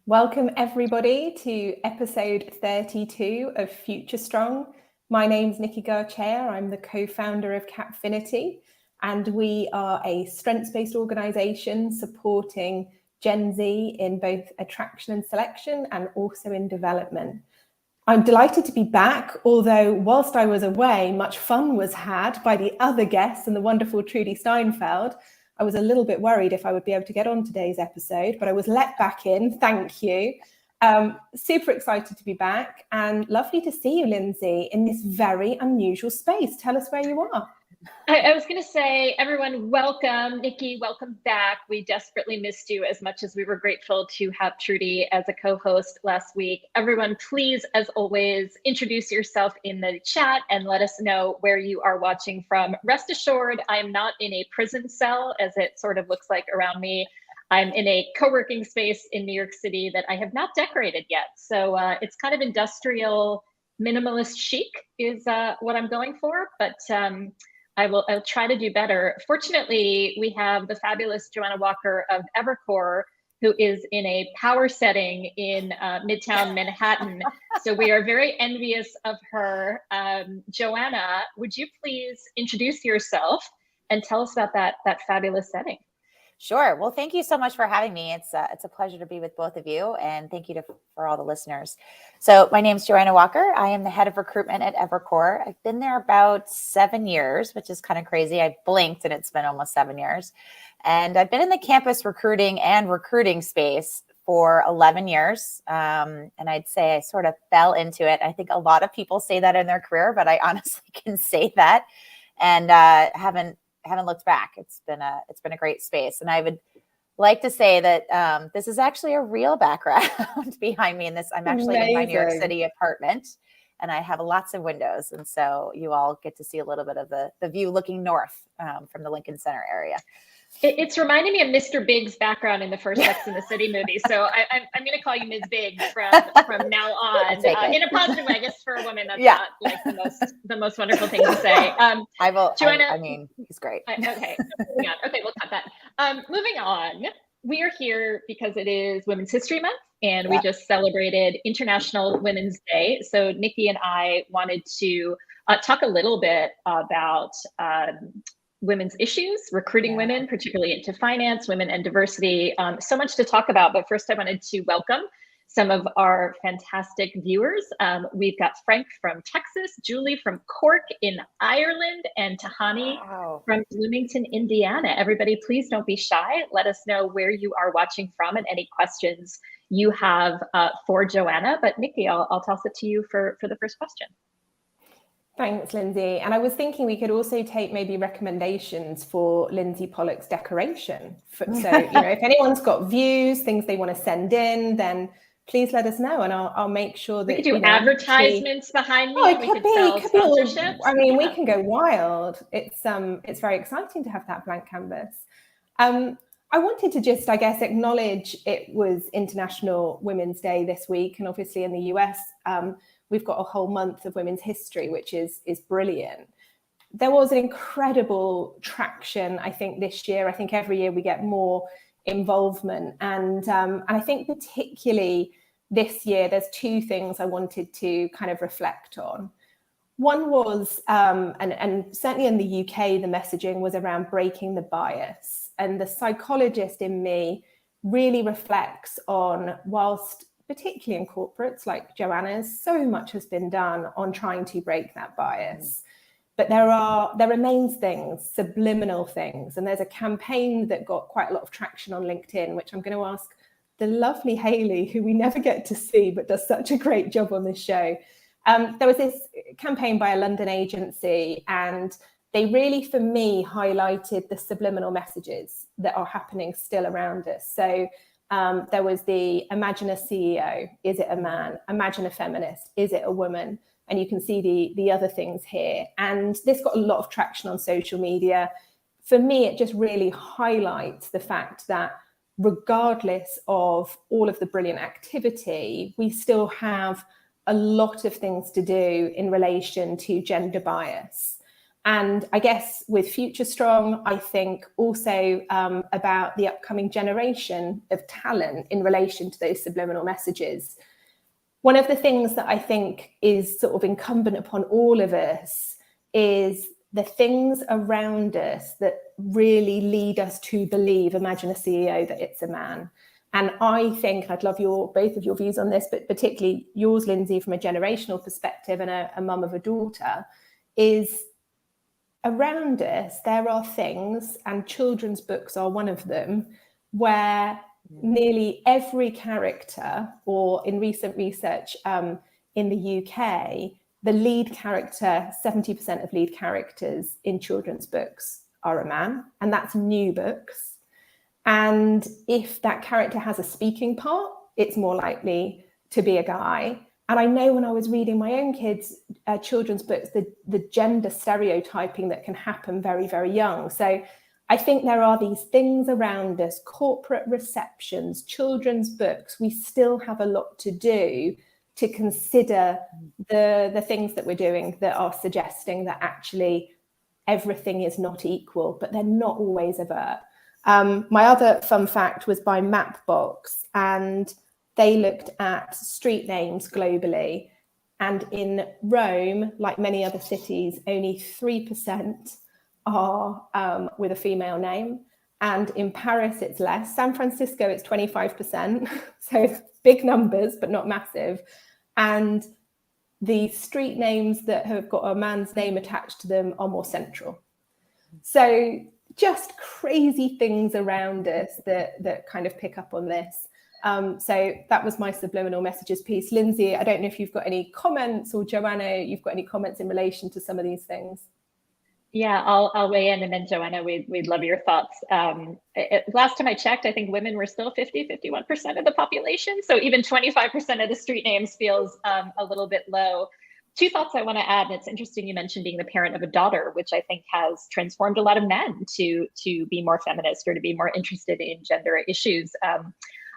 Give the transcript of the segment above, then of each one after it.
Welcome everybody to episode 32 of Future Strong. My name's Nikki Garchea. I'm the co-founder of Capfinity, and we are a strengths-based organization supporting Gen Z in both attraction and selection and also in development. I'm delighted to be back, although whilst I was away, much fun was had by the other guests and the wonderful Trudy Steinfeld. I was a little bit worried if I would be able to get on today's episode, but I was let back in. Thank you. Super excited to be back and lovely to see you, Lindsay, in this very unusual space. Tell us where you are. I was going to say, everyone, welcome. Nikki, welcome back. We desperately missed you as much as we were grateful to have Trudy as a co-host last week. Everyone, please, as always, introduce yourself in the chat and let us know where you are watching from. Rest assured, I am not in a prison cell, as it sort of looks like around me. I'm in a co-working space in New York City that I have not decorated yet. So it's kind of industrial, minimalist chic is what I'm going for, but I'll try to do better. Fortunately, we have the fabulous Joanna Walker of Evercore, who is in a power setting in Midtown Manhattan. So we are very envious of her. Joanna, would you please introduce yourself and tell us about that fabulous setting? Sure. Well, thank you so much for having me. It's a pleasure to be with both of you, and thank you for all the listeners. So my name is Joanna Walker. I am the head of recruitment at Evercore. I've been there about 7 years, which is kind of crazy. I blinked and it's been almost 7 years. And I've been in the campus recruiting space for 11 years. And I'd say I sort of fell into it. I think a lot of people say that in their career, but I honestly can say that and haven't looked back. It's been a great space. And I would like to say that this is actually a real background behind me in this. I'm actually in my New York City apartment and I have lots of windows. And so you all get to see a little bit of the view looking north from the Lincoln Center area. It's reminding me of Mr. Big's background in the first Sex and the City movie. So I'm going to call you Ms. Biggs from now on. In a positive way, I guess for a woman, that's not like the most wonderful thing to say. I will. Joanna, I mean, he's great. Okay, we'll cut that. Moving on. We are here because it is Women's History Month, and we just celebrated International Women's Day. So Nikki and I wanted to talk a little bit about women's issues, recruiting women, particularly into finance, women and diversity. So much to talk about, but first I wanted to welcome some of our fantastic viewers. We've got Frank from Texas, Julie from Cork in Ireland, and Tahani from Bloomington, Indiana. Everybody, please don't be shy. Let us know where you are watching from and any questions you have for Joanna. But Nikki, I'll toss it to you for the first question. Thanks, Lindsay. And I was thinking we could also take maybe recommendations for Lindsay Pollock's decoration. So, if anyone's got views, things they want to send in, then please let us know, and I'll make sure that we could do advertisements behind me. It could be sponsorships. I mean, we can go wild. It's very exciting to have that blank canvas. I wanted to just, I guess, acknowledge it was International Women's Day this week, and obviously in the US, we've got a whole month of women's history, which is brilliant. There was an incredible traction, I think, this year. I think every year we get more involvement. And I think particularly this year, there's two things I wanted to kind of reflect on. One was, and certainly in the UK, the messaging was around breaking the bias. And the psychologist in me really reflects on, whilst particularly in corporates like Joanna's, so much has been done on trying to break that bias. But there remains things, subliminal things. And there's a campaign that got quite a lot of traction on LinkedIn, which I'm going to ask the lovely Hayley, who we never get to see, but does such a great job on this show. There was this campaign by a London agency, and they really, for me, highlighted the subliminal messages that are happening still around us. So there was the imagine a CEO, is it a man? Imagine a feminist, is it a woman? And you can see the other things here. And this got a lot of traction on social media. For me, it just really highlights the fact that regardless of all of the brilliant activity, we still have a lot of things to do in relation to gender bias. And I guess with Future Strong, I think also about the upcoming generation of talent in relation to those subliminal messages. One of the things that I think is sort of incumbent upon all of us is the things around us that really lead us to believe, imagine a CEO, that it's a man. And I think I'd love both of your views on this, but particularly yours, Lindsay, from a generational perspective and a mum of a daughter, is around us, there are things, and children's books are one of them, where nearly every character, or in recent research in the UK, the lead character, 70% of lead characters in children's books are a man, and that's new books. And if that character has a speaking part, it's more likely to be a guy. And I know when I was reading my own kids' children's books, the gender stereotyping that can happen very, very young. So I think there are these things around us, corporate receptions, children's books. We still have a lot to do to consider the things that we're doing that are suggesting that actually everything is not equal, but they're not always overt. My other fun fact was by Mapbox, and they looked at street names globally. And in Rome, like many other cities, only 3% are with a female name. And in Paris, it's less. San Francisco, it's 25%. So big numbers, but not massive. And the street names that have got a man's name attached to them are more central. So just crazy things around us that kind of pick up on this. So that was my subliminal messages piece. Lindsay, I don't know if you've got any comments, or Joanna, you've got any comments in relation to some of these things. Yeah, I'll weigh in, and then Joanna, we'd love your thoughts. Last time I checked, I think women were still 51% of the population. So even 25% of the street names feels a little bit low. Two thoughts I want to add, and it's interesting you mentioned being the parent of a daughter, which I think has transformed a lot of men to be more feminist or to be more interested in gender issues.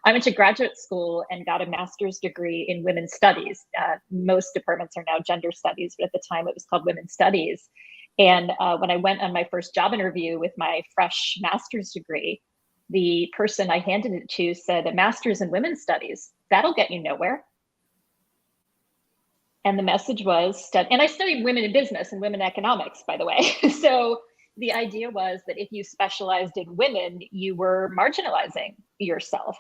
I went to graduate school and got a master's degree in women's studies. Most departments are now gender studies, but at the time it was called women's studies. And when I went on my first job interview with my fresh master's degree, the person I handed it to said, a master's in women's studies, that'll get you nowhere. And the message was, and I studied women in business and women economics, by the way. So the idea was that if you specialized in women, you were marginalizing yourself.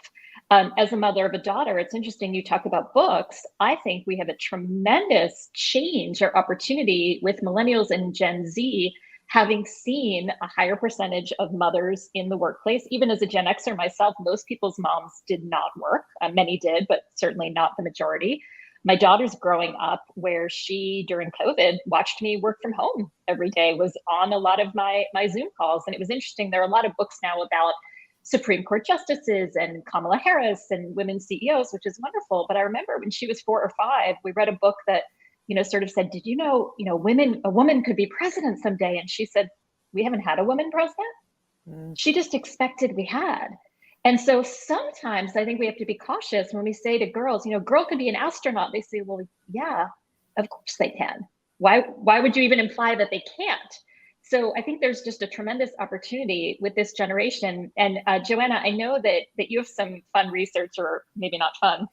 As a mother of a daughter, it's interesting you talk about books. I think we have a tremendous change or opportunity with millennials and Gen Z having seen a higher percentage of mothers in the workplace. Even as a Gen Xer myself, most people's moms did not work. Many did, but certainly not the majority. My daughter's growing up where she, during COVID, watched me work from home every day, was on a lot of my Zoom calls. And it was interesting. There are a lot of books now about Supreme Court justices and Kamala Harris and women CEOs, which is wonderful. But I remember when she was 4 or 5, we read a book that, sort of said, did you know, a woman could be president someday? And she said, we haven't had a woman president. She just expected we had. And so sometimes I think we have to be cautious when we say to girls, girl could be an astronaut. They say, well, yeah, of course they can. Why would you even imply that they can't? So I think there's just a tremendous opportunity with this generation. And Joanna, I know that you have some fun research, or maybe not fun,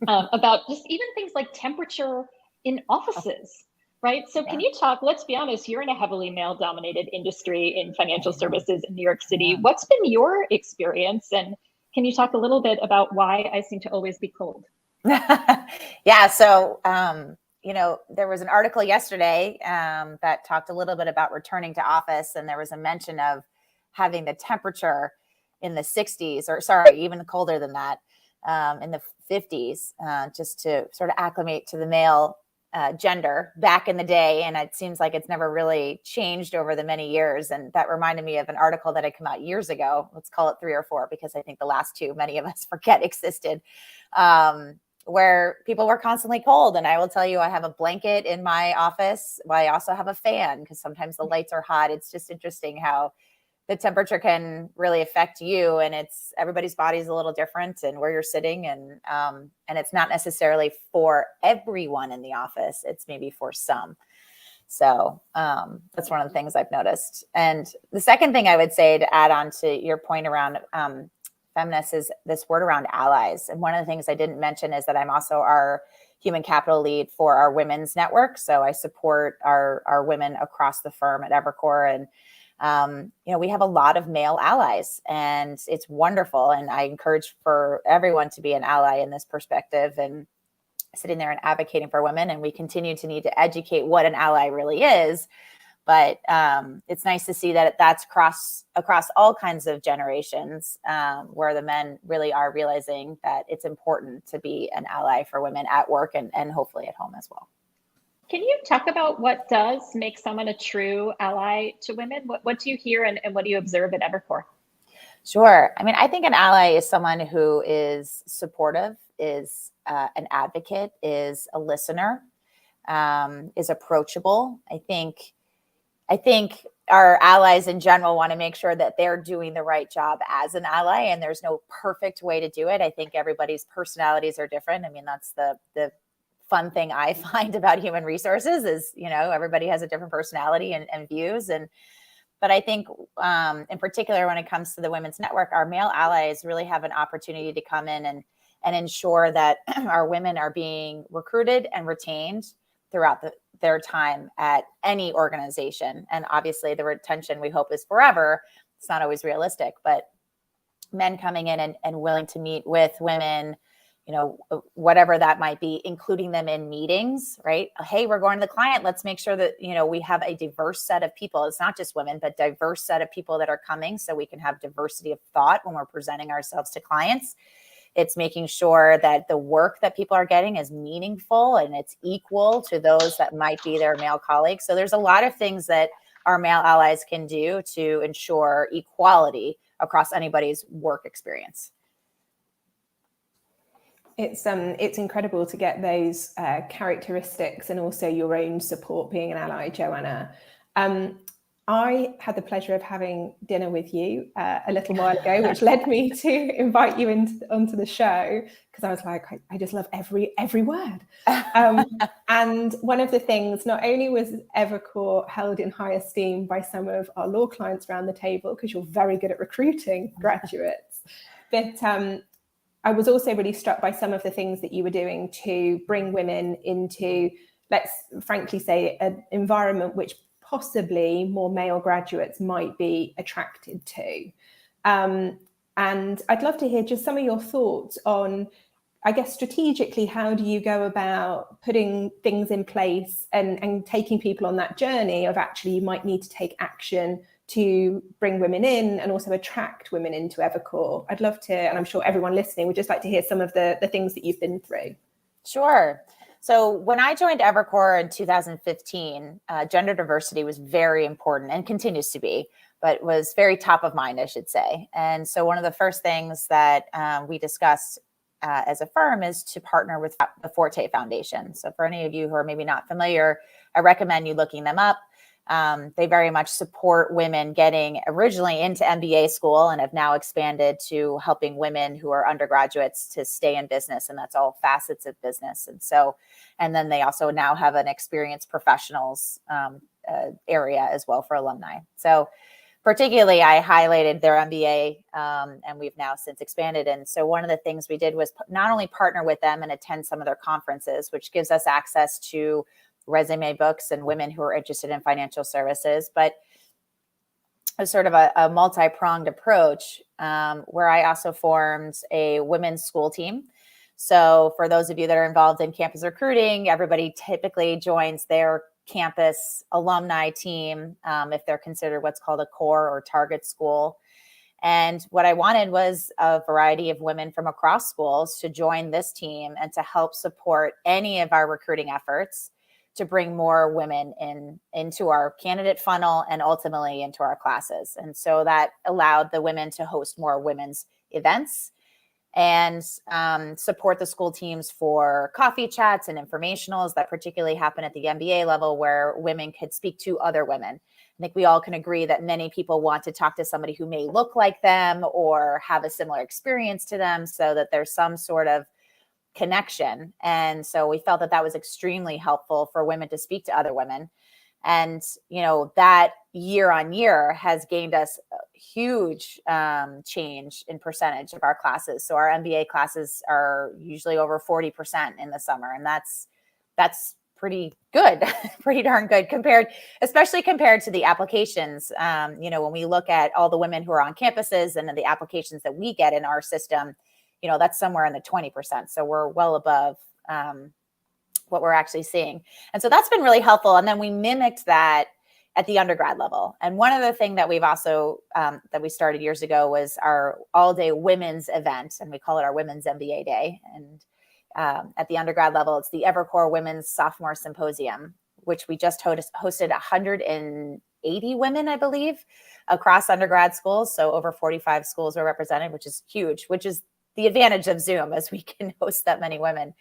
about just even things like temperature in offices, right? So can you talk, let's be honest, you're in a heavily male-dominated industry in financial services in New York City. What's been your experience? And can you talk a little bit about why I seem to always be cold? Yeah, so there was an article yesterday that talked a little bit about returning to office, and there was a mention of having the temperature in the 60s, or sorry, even colder than that, in the 50s, just to sort of acclimate to the male gender back in the day. And it seems like it's never really changed over the many years. And that reminded me of an article that had come out years ago. Let's call it 3 or 4, because I think the last 2, many of us forget existed. Where people were constantly cold. And I will tell you, I have a blanket in my office. I also have a fan because sometimes the lights are hot. It's just interesting how the temperature can really affect you, and it's everybody's body is a little different, and where you're sitting, and it's not necessarily for everyone in the office. It's maybe for some. So that's one of the things I've noticed. And the second thing I would say to add on to your point around feminists is this word around allies. And one of the things I didn't mention is that I'm also our human capital lead for our women's network. So I support our women across the firm at Evercore. And we have a lot of male allies, and it's wonderful. And I encourage for everyone to be an ally in this perspective and sitting there and advocating for women. And we continue to need to educate what an ally really is. But it's nice to see that that's across all kinds of generations, where the men really are realizing that it's important to be an ally for women at work and hopefully at home as well. Can you talk about what does make someone a true ally to women? What do you hear and what do you observe at Evercore? Sure. I mean, I think an ally is someone who is supportive, is an advocate, is a listener, is approachable. I think our allies in general want to make sure that they're doing the right job as an ally, and there's no perfect way to do it. I think everybody's personalities are different. I mean, that's the fun thing I find about human resources is, everybody has a different personality and views. But I think in particular, when it comes to the Women's Network, our male allies really have an opportunity to come in and ensure that our women are being recruited and retained throughout their time at any organization. And obviously the retention we hope is forever. It's not always realistic, but men coming in and willing to meet with women, whatever that might be, including them in meetings, right? Hey, we're going to the client. Let's make sure that, we have a diverse set of people. It's not just women, but diverse set of people that are coming so we can have diversity of thought when we're presenting ourselves to clients. It's making sure that the work that people are getting is meaningful and it's equal to those that might be their male colleagues. So there's a lot of things that our male allies can do to ensure equality across anybody's work experience. It's incredible to get those characteristics and also your own support being an ally, Joanna. I had the pleasure of having dinner with you a little while ago, which led me to invite you onto the show because I was like, I just love every word. And one of the things, not only was Evercore held in high esteem by some of our law clients around the table, because you're very good at recruiting graduates, but I was also really struck by some of the things that you were doing to bring women into, let's frankly say, an environment which possibly more male graduates might be attracted to. And I'd love to hear just some of your thoughts on, I guess, strategically, how do you go about putting things in place and taking people on that journey of actually you might need to take action to bring women in and also attract women into Evercore? I'd love to, and I'm sure everyone listening would just like to hear some of the things that you've been through. Sure. So when I joined Evercore in 2015, gender diversity was very important and continues to be, but was very top of mind, I should say. And so one of the first things that we discussed as a firm is to partner with the Forte Foundation. So for any of you who are maybe not familiar, I recommend you looking them up. They very much support women getting originally into MBA school and have now expanded to helping women who are undergraduates to stay in business. And that's all facets of business. And then they also now have an experienced professionals area as well for alumni. So particularly I highlighted their MBA and we've now since expanded. And so one of the things we did was not only partner with them and attend some of their conferences, which gives us access to resume books and women who are interested in financial services, but a sort of a multi-pronged approach where I also formed a women's school team. So for those of you that are involved in campus recruiting, everybody typically joins their campus alumni team if they're considered what's called a core or target school. And what I wanted was a variety of women from across schools to join this team and to help support any of our recruiting efforts to bring more women into our candidate funnel and ultimately into our classes. And so that allowed the women to host more women's events and support the school teams for coffee chats and informationals that particularly happen at the MBA level where women could speak to other women. I think we all can agree that many people want to talk to somebody who may look like them or have a similar experience to them so that there's some sort of connection. And so we felt that was extremely helpful for women to speak to other women. And, that year on year has gained us a huge change in percentage of our classes. So our MBA classes are usually over 40% in the summer. And that's pretty good, pretty darn good especially compared to the applications. When we look at all the women who are on campuses and then the applications that we get in our system, that's somewhere in the 20%. So we're well above what we're actually seeing. And so that's been really helpful. And then we mimicked that at the undergrad level. And one other thing that we've also, that we started years ago was our all-day women's event, and we call it our Women's MBA Day. And at the undergrad level, it's the Evercore Women's Sophomore Symposium, which we just hosted 180 women, I believe, across undergrad schools. So over 45 schools were represented, which is huge, which is the advantage of Zoom, as we can host that many women.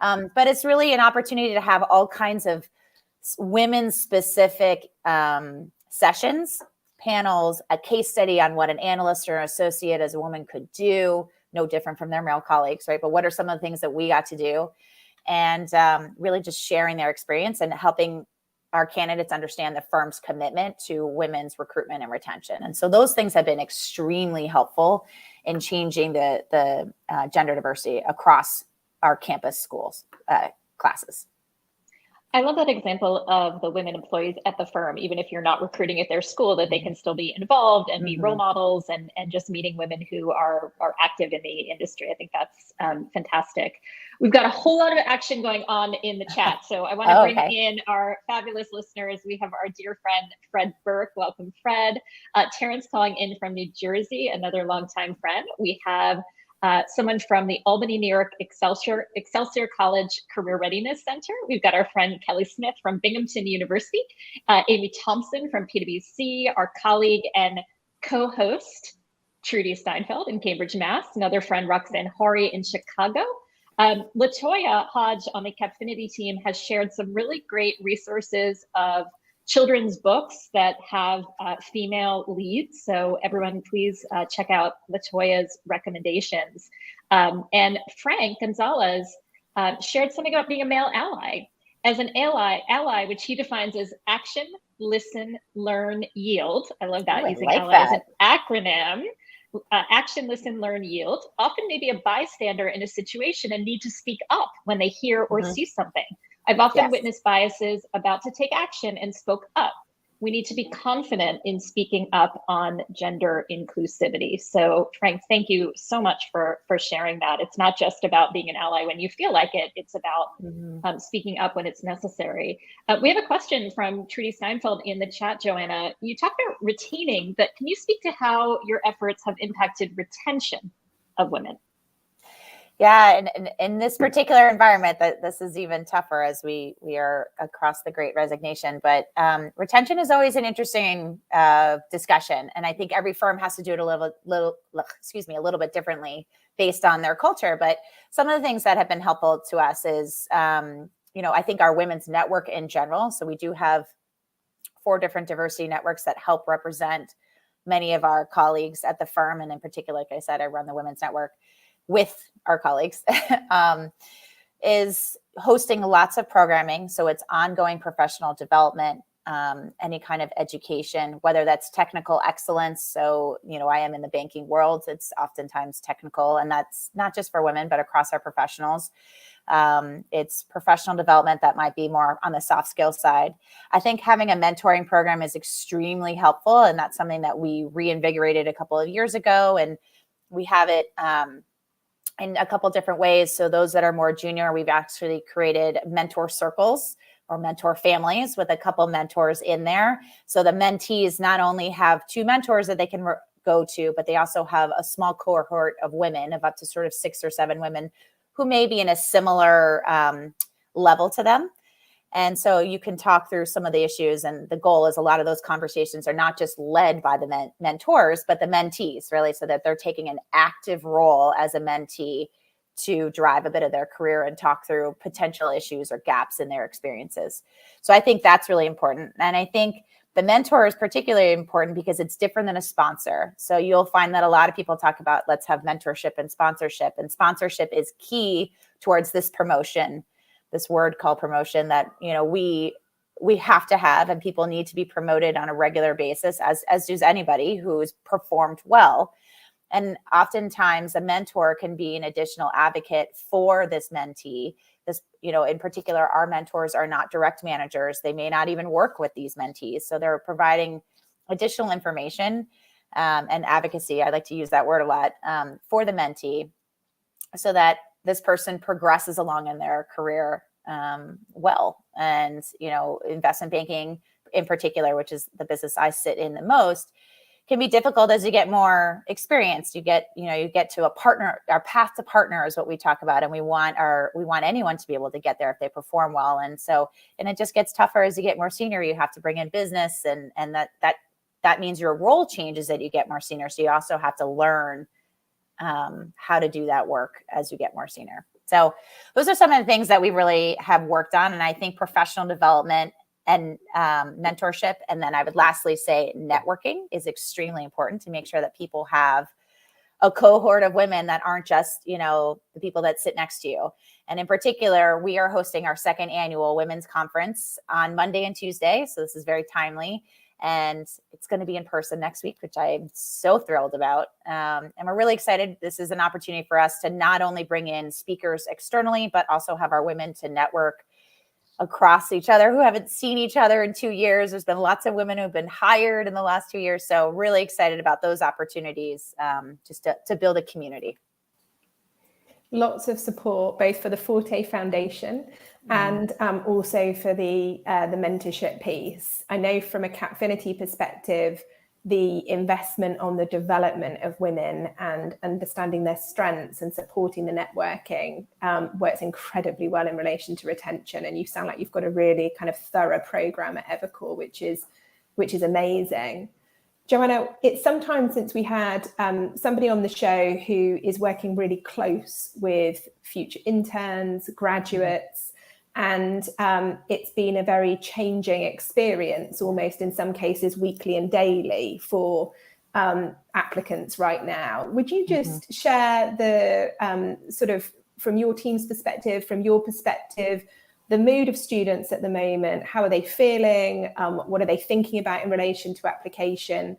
But it's really an opportunity to have all kinds of women-specific sessions, panels, a case study on what an analyst or an associate as a woman could do, no different from their male colleagues, right? But what are some of the things that we got to do? And really just sharing their experience and helping our candidates understand the firm's commitment to women's recruitment and retention. And so those things have been extremely helpful in changing the gender diversity across our campus schools classes. I love that example of the women employees at the firm, even if you're not recruiting at their school, that they can still be involved and be role models and just meeting women who are active in the industry. I think that's fantastic. We've got a whole lot of action going on in the chat. So I want to bring in our fabulous listeners. We have our dear friend, Fred Burke. Welcome, Fred. Terrence calling in from New Jersey, another longtime friend. We have someone from the Albany, New York Excelsior College Career Readiness Center. We've got our friend Kelly Smith from Binghamton University, Amy Thompson from PwC, our colleague and co-host Trudy Steinfeld in Cambridge, Mass. Another friend, Roxanne Horry in Chicago. Latoya Hodge on the Capfinity team has shared some really great resources of children's books that have female leads. So everyone, please check out Latoya's recommendations. And Frank Gonzalez shared something about being a male ally. As an ally, which he defines as action, listen, learn, yield. I love that, using ally as an acronym. Action, listen, learn, yield. Often maybe a bystander in a situation and need to speak up when they hear or see something. I've often witnessed biases about to take action and spoke up. We need to be confident in speaking up on gender inclusivity. So Frank, thank you so much for sharing that. It's not just about being an ally when you feel like it, it's about speaking up when it's necessary. We have a question from Trudy Steinfeld in the chat, Joanna. You talked about retaining, but can you speak to how your efforts have impacted retention of women? Yeah, and in this particular environment, that this is even tougher as we are across the Great Resignation. But retention is always an interesting discussion, and I think every firm has to do it a little bit differently based on their culture. But some of the things that have been helpful to us is, I think our women's network in general. So we do have 4 different diversity networks that help represent many of our colleagues at the firm, and in particular, like I said, I run the women's network with our colleagues, is hosting lots of programming. So it's ongoing professional development, any kind of education, whether that's technical excellence. So, I am in the banking world. It's oftentimes technical, and that's not just for women, but across our professionals. It's professional development that might be more on the soft skill side. I think having a mentoring program is extremely helpful. And that's something that we reinvigorated a couple of years ago. And we have it, in a couple different ways. So those that are more junior, we've actually created mentor circles or mentor families with a couple mentors in there. So the mentees not only have 2 mentors that they can go to, but they also have a small cohort of women of up to sort of 6 or 7 women who may be in a similar level to them. And so you can talk through some of the issues. And the goal is a lot of those conversations are not just led by the mentors, but the mentees, really, so that they're taking an active role as a mentee to drive a bit of their career and talk through potential issues or gaps in their experiences. So I think that's really important. And I think the mentor is particularly important because it's different than a sponsor. So you'll find that a lot of people talk about, let's have mentorship and sponsorship is key towards this promotion, this word called promotion that, we we have to have, and people need to be promoted on a regular basis, as does anybody who's performed well. And oftentimes a mentor can be an additional advocate for this mentee. This, in particular, our mentors are not direct managers. They may not even work with these mentees. So they're providing additional information and advocacy. I like to use that word a lot for the mentee, so that this person progresses along in their career well. And, investment banking in particular, which is the business I sit in the most, can be difficult as you get more experienced. You get to a partner. Our path to partner is what we talk about. And we want anyone to be able to get there if they perform well. And it just gets tougher as you get more senior. You have to bring in business, and that means your role changes as you get more senior. So you also have to learn how to do that work as you get more senior. So those are some of the things that we really have worked on. And I think professional development and mentorship. And then I would lastly say networking is extremely important to make sure that people have a cohort of women that aren't just, the people that sit next to you. And in particular, we are hosting our second annual women's conference on Monday and Tuesday. So this is very timely. And it's going to be in person next week, which I'm so thrilled about. And we're really excited. This is an opportunity for us to not only bring in speakers externally, but also have our women to network across each other who haven't seen each other in 2 years. There's been lots of women who've been hired in the last 2 years. So really excited about those opportunities just to build a community. Lots of support, both for the Forte Foundation and also for the mentorship piece. I know from a Capfinity perspective, the investment on the development of women and understanding their strengths and supporting the networking works incredibly well in relation to retention. And you sound like you've got a really kind of thorough program at Evercore, which is amazing. Joanna, it's some time since we had somebody on the show who is working really close with future interns, graduates, and it's been a very changing experience, almost in some cases weekly and daily for applicants right now. Would you just share the sort of, from your team's perspective, from your perspective, the mood of students at the moment? How are they feeling? What are they thinking about in relation to application?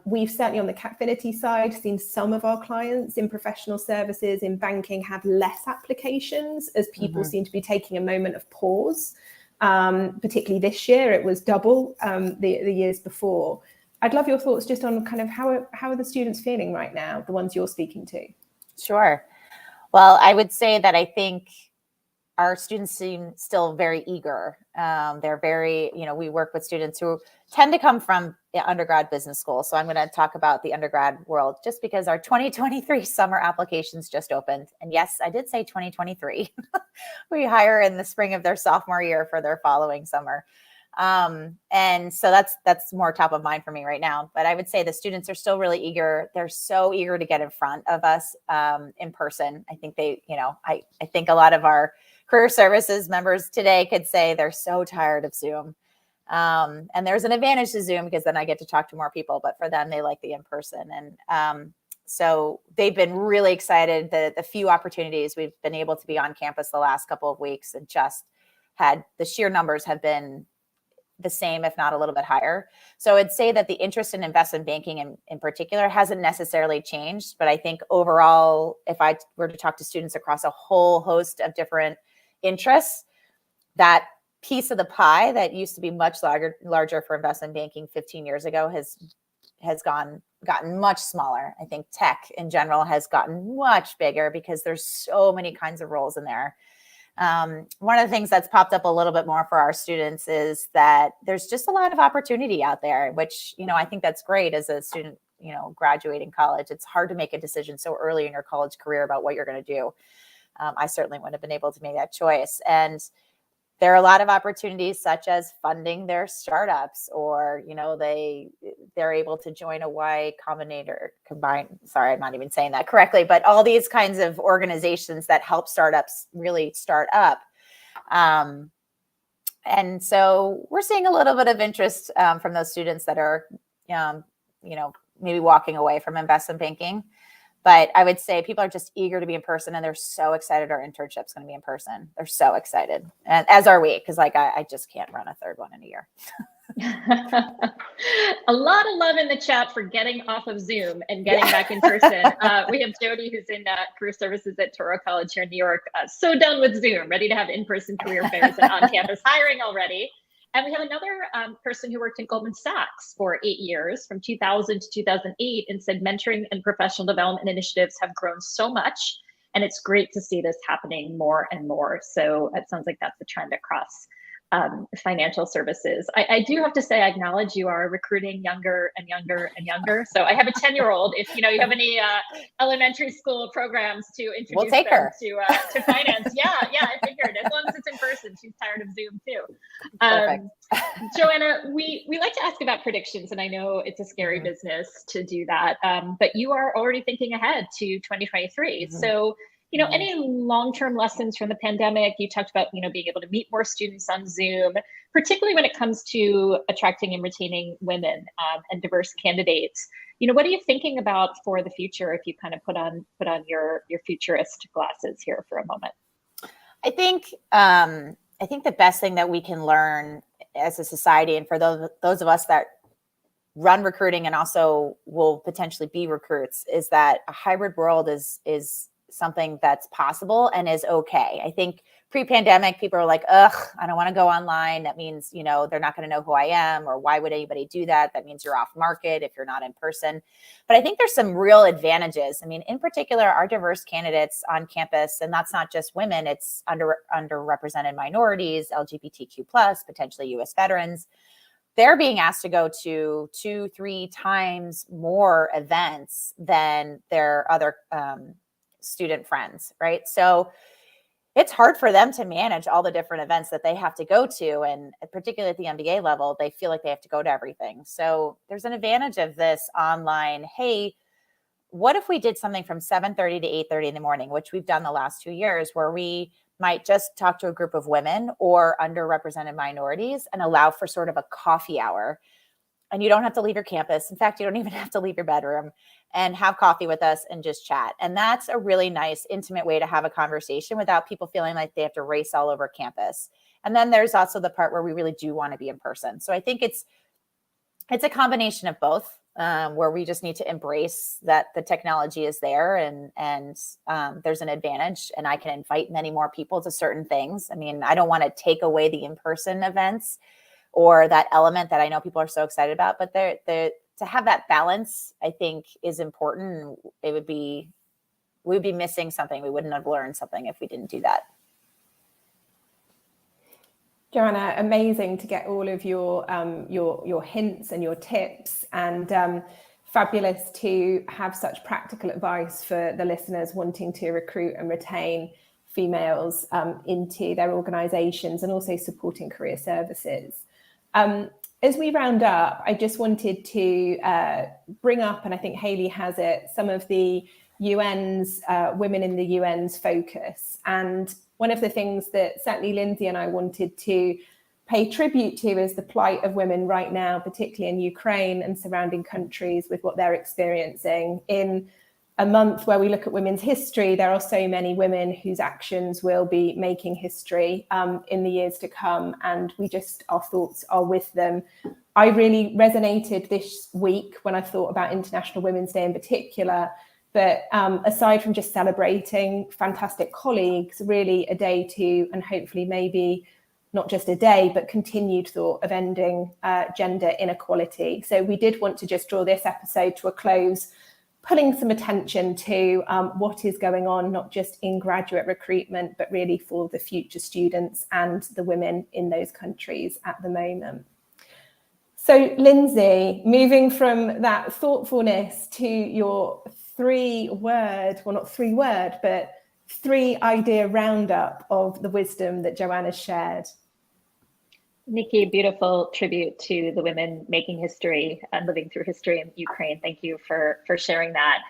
We've certainly on the Capfinity side seen some of our clients in professional services, in banking, have less applications as people seem to be taking a moment of pause. Particularly this year, it was double the years before. I'd love your thoughts just on kind of how are the students feeling right now, the ones you're speaking to? Sure. Well, I would say that I think our students seem still very eager. They're very, we work with students who tend to come from the undergrad business school. So I'm going to talk about the undergrad world just because our 2023 summer applications just opened. And yes, I did say 2023. We hire in the spring of their sophomore year for their following summer. And so that's more top of mind for me right now. But I would say the students are still really eager. They're so eager to get in front of us in person. I think I think a lot of our career services members today could say they're so tired of Zoom. And there's an advantage to Zoom because then I get to talk to more people, but for them, they like the in-person. And so they've been really excited. The few opportunities we've been able to be on campus the last couple of weeks and just had the sheer numbers have been the same, if not a little bit higher. So I'd say that the interest in investment banking in particular hasn't necessarily changed. But I think overall, if I were to talk to students across a whole host of different interests, that piece of the pie that used to be much larger for investment banking 15 years ago has gotten much smaller. I think tech in general has gotten much bigger because there's so many kinds of roles in there. One of the things that's popped up a little bit more for our students is that there's just a lot of opportunity out there, which, I think that's great as a student, graduating college. It's hard to make a decision so early in your college career about what you're going to do. I certainly wouldn't have been able to make that choice. And there are a lot of opportunities such as funding their startups, or, they're able to join a Y combine. Sorry, I'm not even saying that correctly, but all these kinds of organizations that help startups really start up. And so we're seeing a little bit of interest from those students that are, maybe walking away from investment banking. But I would say people are just eager to be in person, and they're so excited our internship's going to be in person. They're so excited, and as are we, because like I just can't run a third one in a year. A lot of love in the chat for getting off of Zoom and getting back in person. We have Jody, who's in career services at Touro College here in New York. So done with Zoom, ready to have in-person career fairs and on-campus hiring already. And we have another person who worked in Goldman Sachs for 8 years, from 2000 to 2008, and said mentoring and professional development initiatives have grown so much. And it's great to see this happening more and more. So it sounds like that's the trend across financial services. I do have to say, I acknowledge you are recruiting younger and younger and younger. So I have a 10-year-old. If you have any elementary school programs to introduce we'll take them her to finance, yeah, I figured as long as it's in person. She's tired of Zoom too. Joanna, we like to ask about predictions, and I know it's a scary business to do that, but you are already thinking ahead to 2023. So any long-term lessons from the pandemic? You talked about, being able to meet more students on Zoom, particularly when it comes to attracting and retaining women and diverse candidates. What are you thinking about for the future if you kind of put on your futurist glasses here for a moment? I think the best thing that we can learn as a society, and for those of us that run recruiting and also will potentially be recruits, is that a hybrid world is something that's possible and is okay. I think pre-pandemic, people are like, ugh, I don't want to go online. That means, they're not going to know who I am, or why would anybody do that? That means you're off market if you're not in person. But I think there's some real advantages. I mean, in particular, our diverse candidates on campus, and that's not just women, it's underrepresented minorities, LGBTQ+, potentially US veterans. They're being asked to go to 2-3 times more events than their other student friends, right? So it's hard for them to manage all the different events that they have to go to. And particularly at the MBA level, they feel like they have to go to everything. So there's an advantage of this online. Hey, what if we did something from 7:30 to 8:30 in the morning, which we've done the last 2 years, where we might just talk to a group of women or underrepresented minorities and allow for sort of a coffee hour. And you don't have to leave your campus. In fact, you don't even have to leave your bedroom, and have coffee with us and just chat. And that's a really nice, intimate way to have a conversation without people feeling like they have to race all over campus. And then there's also the part where we really do want to be in person. So I think it's a combination of both, where we just need to embrace that the technology is there, and there's an advantage, and I can invite many more people to certain things. I mean, I don't want to take away the in-person events or that element that I know people are so excited about, but to have that balance, I think, is important. We'd be missing something. We wouldn't have learned something if we didn't do that. Joanna, amazing to get all of your hints and your tips, and fabulous to have such practical advice for the listeners wanting to recruit and retain females into their organizations, and also supporting career services. As we round up, I just wanted to bring up, and I think Hayley has it, some of the UN's Women in the UN's focus. And one of the things that certainly Lindsay and I wanted to pay tribute to is the plight of women right now, particularly in Ukraine and surrounding countries, with what they're experiencing. In a month where we look at women's history, there are so many women whose actions will be making history in the years to come, and our thoughts are with them. I really resonated this week when I thought about International Women's Day in particular, but aside from just celebrating fantastic colleagues, really a day to, and hopefully maybe not just a day, but continued thought of ending gender inequality. So we did want to just draw this episode to a close, pulling some attention to what is going on, not just in graduate recruitment, but really for the future students and the women in those countries at the moment. So Lindsay, moving from that thoughtfulness to your 3-idea roundup of the wisdom that Joanna shared. Nikki, beautiful tribute to the women making history and living through history in Ukraine. Thank you for sharing that.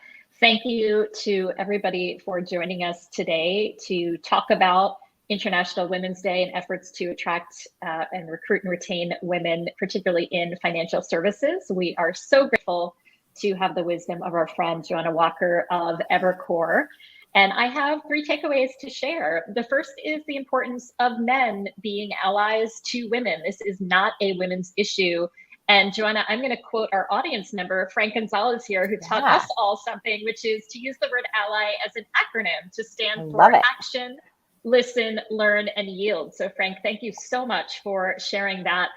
Thank you to everybody for joining us today to talk about International Women's Day and efforts to attract and recruit and retain women, particularly in financial services. We are so grateful to have the wisdom of our friend Joanna Walker of Evercore. And I have 3 takeaways to share. The first is the importance of men being allies to women. This is not a women's issue. And Joanna, I'm going to quote our audience member, Frank Gonzalez here, who taught us all something, which is to use the word ally as an acronym to stand for action, listen, learn, and yield. So Frank, thank you so much for sharing that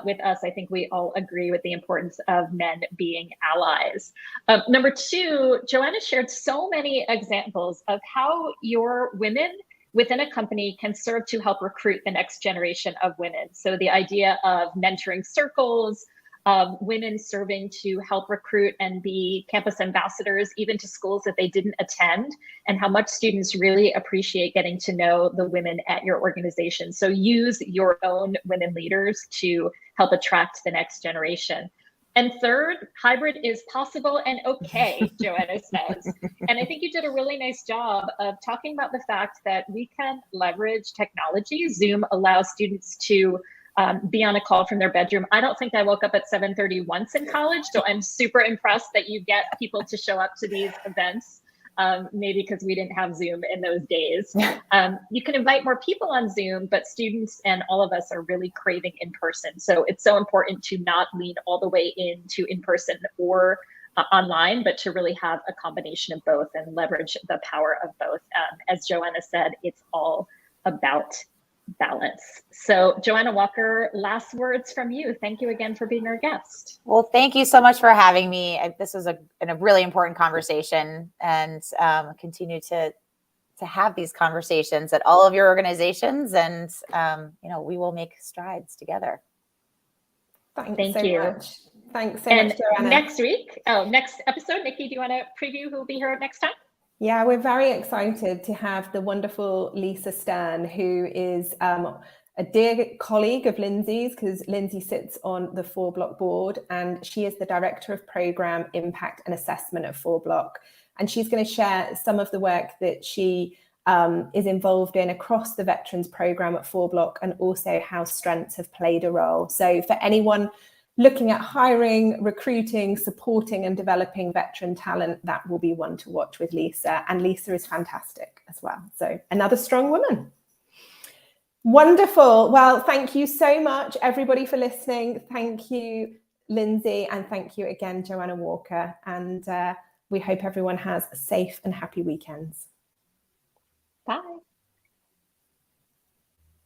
with us. I think we all agree with the importance of men being allies. Number 2, Joanna shared so many examples of how your women within a company can serve to help recruit the next generation of women. So the idea of mentoring circles, women serving to help recruit and be campus ambassadors, even to schools that they didn't attend, and how much students really appreciate getting to know the women at your organization. So use your own women leaders to help attract the next generation. And third, hybrid is possible and okay, Joanna says. And I think you did a really nice job of talking about the fact that we can leverage technology. Zoom allows students to be on a call from their bedroom. I don't think I woke up at 7:30 once in college, so I'm super impressed that you get people to show up to these events, maybe because we didn't have Zoom in those days. You can invite more people on Zoom, but students and all of us are really craving in person. So it's so important to not lean all the way into in-person or online, but to really have a combination of both and leverage the power of both. As Joanna said, it's all about balance. So Joanna Walker, last words from you. Thank you again for being our guest. Well, thank you so much for having me. This was a really important conversation, and continue to have these conversations at all of your organizations, and we will make strides together. Thank you so much. Thanks so much, Joanna. Next episode, Nikki, do you want to preview who will be here next time? Yeah, we're very excited to have the wonderful Lisa Stern, who is a dear colleague of Lindsay's, because Lindsay sits on the 4 Block board, and she is the Director of Program Impact and Assessment at 4 Block. And she's going to share some of the work that she is involved in across the Veterans Program at 4 Block, and also how strengths have played a role. So for anyone looking at hiring, recruiting, supporting and developing veteran talent, that will be one to watch with Lisa. And Lisa is fantastic as well. So another strong woman. Wonderful. Well, thank you so much, everybody, for listening. Thank you, Lindsay. And thank you again, Joanna Walker. And we hope everyone has safe and happy weekends. Bye.